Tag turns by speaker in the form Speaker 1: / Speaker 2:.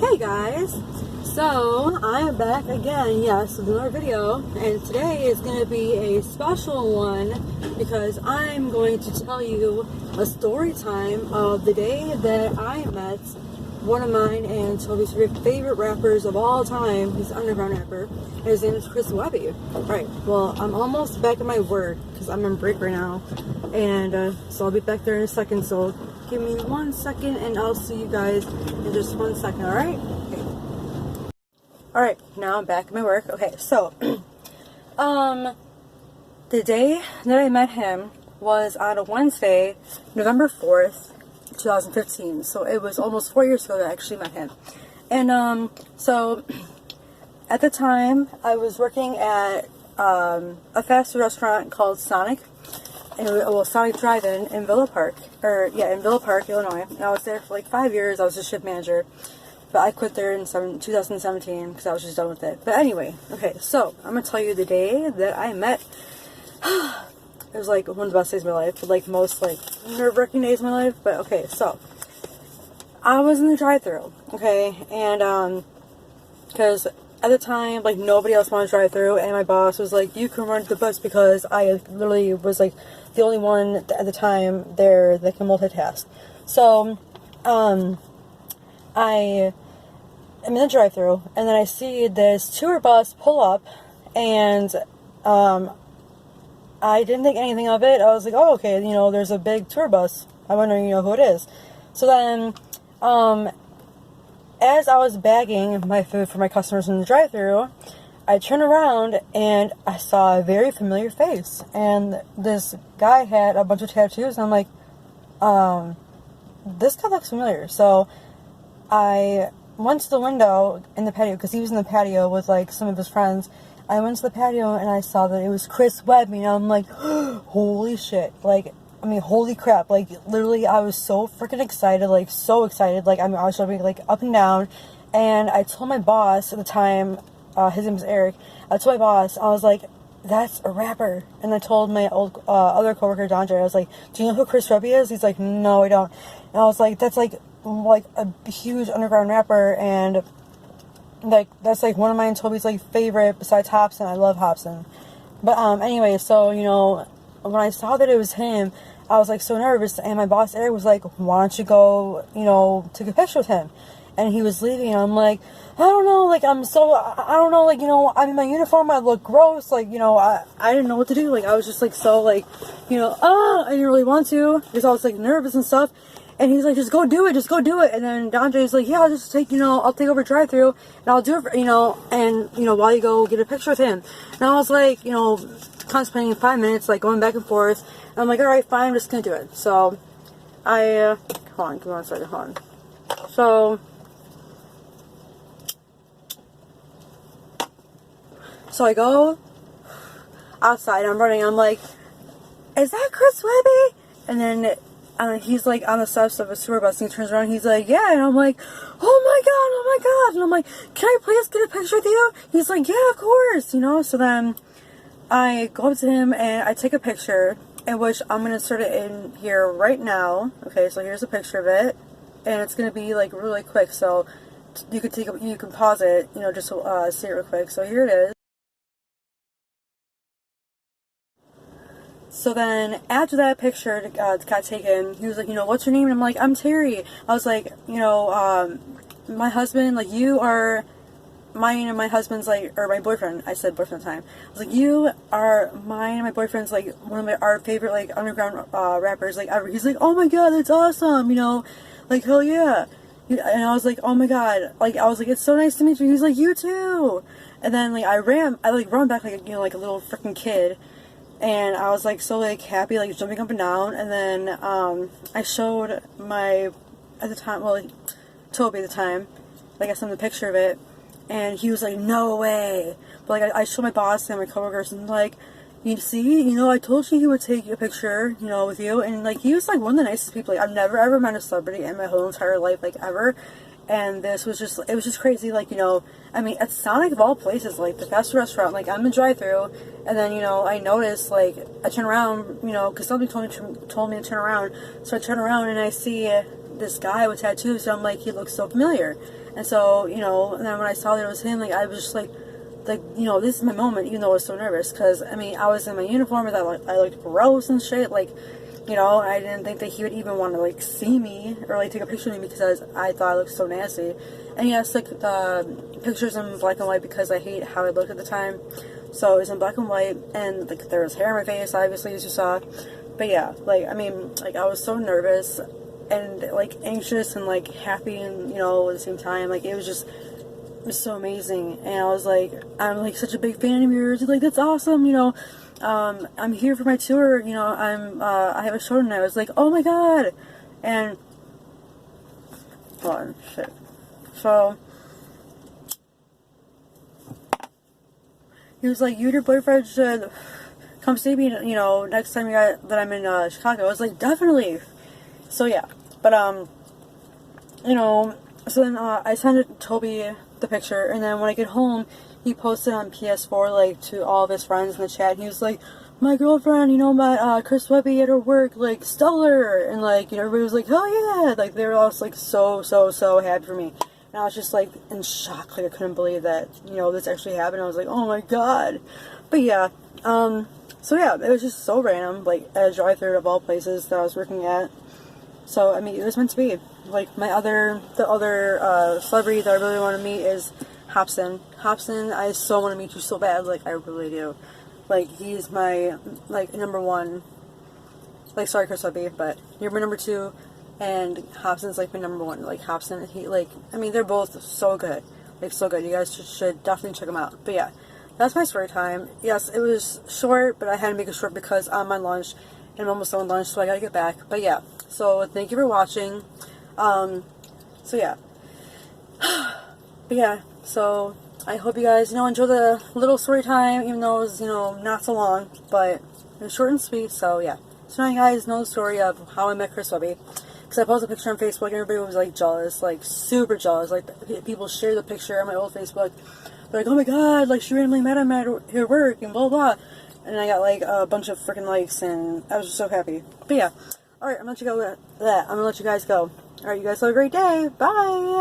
Speaker 1: Hey guys, so I am back again, yes, with another video, and today is going to be a special one because I'm going to tell you a story time of the day that I met one of mine and Toby's favorite rappers of all time. He's an underground rapper, and his name is Chris Webby. Right, well, I'm almost back at my work because I'm on break right now, and so I'll be back there in a second, so give me 1 second and I'll see you guys in just 1 second, alright? Okay. Alright, now I'm back at my work. Okay, so, the day that I met him was on a Wednesday, November 4th, 2015. So it was almost 4 years ago that I actually met him. And, so, at the time, I was working at, a fast food restaurant called Sonic. Sonic Drive-In in Villa Park, in Villa Park, Illinois. And I was there for like 5 years. I was a shift manager, but I quit there in 2017 because I was just done with it. But anyway, okay, so I'm gonna tell you the day that I met. It was like one of the best days of my life, but like most like nerve-wracking days of my life. But okay, so I was in the drive-thru, okay, and because at the time, like, nobody else wanted to drive through, and my boss was like, you can run to the bus, because I literally was, like, the only one at the time there that can multitask. So, I am in the drive-thru, and then I see this tour bus pull up, and, I didn't think anything of it. I was like, oh, okay, you know, there's a big tour bus. I wonder, you know, who it is. So then, as I was bagging my food for my customers in the drive-thru, I turned around and I saw a very familiar face. And this guy had a bunch of tattoos, and I'm like, this guy looks familiar. So I went to the window in the patio, because he was in the patio with like some of his friends. I went to the patio and I saw that it was Chris Webby, and I'm like, holy shit, like, I mean, holy crap, like, literally, I was so freaking excited, like, so excited, like, I mean, I was jumping, like, up and down, and I told my boss at the time, his name was Eric, I told my boss, I was like, that's a rapper, and I told my old, other coworker, Dondre, I was like, do you know who Chris Webby is? He's like, no, I don't, and I was like, that's, like a huge underground rapper, and, like, that's, like, one of mine and Toby's, like, favorite, besides Hobson. I love Hobson, but, anyway, so, you know, when I saw that it was him, I was like so nervous, and my boss Eric was like, why don't you go, you know, take a picture with him? And he was leaving, and I'm like, I don't know, like, I don't know, like, you know, I'm in my uniform, I look gross, like, you know, I didn't know what to do, like, I was just like so, like, you know, I didn't really want to, because I was like nervous and stuff. And he's like, just go do it. And then Dondre's like, yeah, I'll just take, you know, I'll take over drive-thru, and I'll do it, you know, and, you know, while you go get a picture with him. And I was like, you know, contemplating 5 minutes, like, going back and forth. And I'm like, alright, fine, I'm just gonna do it. So, hold on, give me 1 second, hold on. So I go outside, I'm running, I'm like, is that Chris Webby? And then, he's like on the steps of a tour bus, and he turns around, and he's like, yeah, and I'm like, oh my god, and I'm like, can I please get a picture with you? He's like, yeah, of course, you know. So then I go up to him and I take a picture, in which I'm gonna insert it in here right now. Okay, so here's a picture of it, and it's gonna be like really quick, so you can pause it, you know, just to see it real quick. So here it is. So then, after that picture got taken, he was like, you know, what's your name? And I'm like, I'm Terry. I was like, you know, my husband, like, you are mine and my husband's, like, or my boyfriend. I said boyfriend at the time. I was like, you are mine and my boyfriend's, like, one of our favorite, like, underground rappers, like, ever. He's like, oh my god, that's awesome, you know, like, hell yeah. And I was like, oh my god, like, I was like, it's so nice to meet you. He's like, you too. And then, like, I run back, like, you know, like a little freaking kid. And I was, like, so, like, happy, like, jumping up and down. And then, I showed at the time, well, like, Toby at the time, like, I sent him a picture of it. And he was like, no way. But, like, I showed my boss and my coworkers, and, like, you see, you know, I told you he would take a picture, you know, with you. And, like, he was, like, one of the nicest people. Like, I've never, ever met a celebrity in my whole entire life, like, ever. And this was just, it was just crazy, like, you know, I mean, at Sonic of all places, like, the fast food restaurant, like, I'm in drive-thru, and then, you know, I noticed, like, I turn around, you know, because somebody told me to turn around, so I turn around, and I see this guy with tattoos, so I'm like, he looks so familiar. And so, you know, and then when I saw that it was him, like, I was just like, you know, this is my moment, even though I was so nervous, because, I mean, I was in my uniform, and I looked gross and shit, like, you know, I didn't think that he would even want to, like, see me, or, like, take a picture of me, because I thought I looked so nasty. And yes, like, pictures in black and white, because I hate how I looked at the time, so it was in black and white, and, like, there was hair in my face, obviously, as you saw, but yeah, like, I mean, like, I was so nervous, and, like, anxious, and, like, happy, and, you know, at the same time, like, it was so amazing. And I was like, I'm like such a big fan of yours, like, that's awesome, you know, I'm here for my tour, you know, I have a show tonight. I was like, oh my god. And hold on, shit. So he was like, you and your boyfriend should come see me, you know, next time that I'm in Chicago. I was like, definitely. So yeah, but you know, so then I sent Toby the picture, and then when I get home, he posted on PS4, like, to all of his friends in the chat, and he was like, my girlfriend, you know, my Chris Webby at her work, like, stellar, and, like, you know, everybody was like, hell yeah, like, they were all like so happy for me, and I was just like in shock, like, I couldn't believe that, you know, this actually happened. I was like, oh my god. But yeah, so yeah, it was just so random, like, at a drive-thru of all places that I was working at. So, I mean, it was meant to be. Like, the other celebrity that I really want to meet is Hopsin. Hopsin, I so want to meet you so bad, like, I really do. Like, he's my, like, number one, like, sorry, Chris Webby, but you're my number two, and Hopsin's, like, my number one. Like, Hopsin, he, like, I mean, they're both so good. Like, so good. You guys should definitely check them out. But yeah, that's my story time. Yes, it was short, but I had to make it short because I'm on lunch, and I'm almost on lunch, so I gotta get back. But yeah, so thank you for watching. So yeah. But yeah, so I hope you guys, you know, enjoy the little story time, even though it was, you know, not so long, but it was short and sweet. So yeah, so now you guys know the story of how I met Chris Webby, because I posted a picture on Facebook and everybody was like jealous, like super jealous. Like, people shared the picture on my old Facebook, they're like, oh my god, like, she randomly met him at her work and blah blah, and I got like a bunch of freaking likes, and I was just so happy. But yeah, alright, I'm gonna let you go with that. I'm gonna let you guys go. Alright, you guys have a great day. Bye!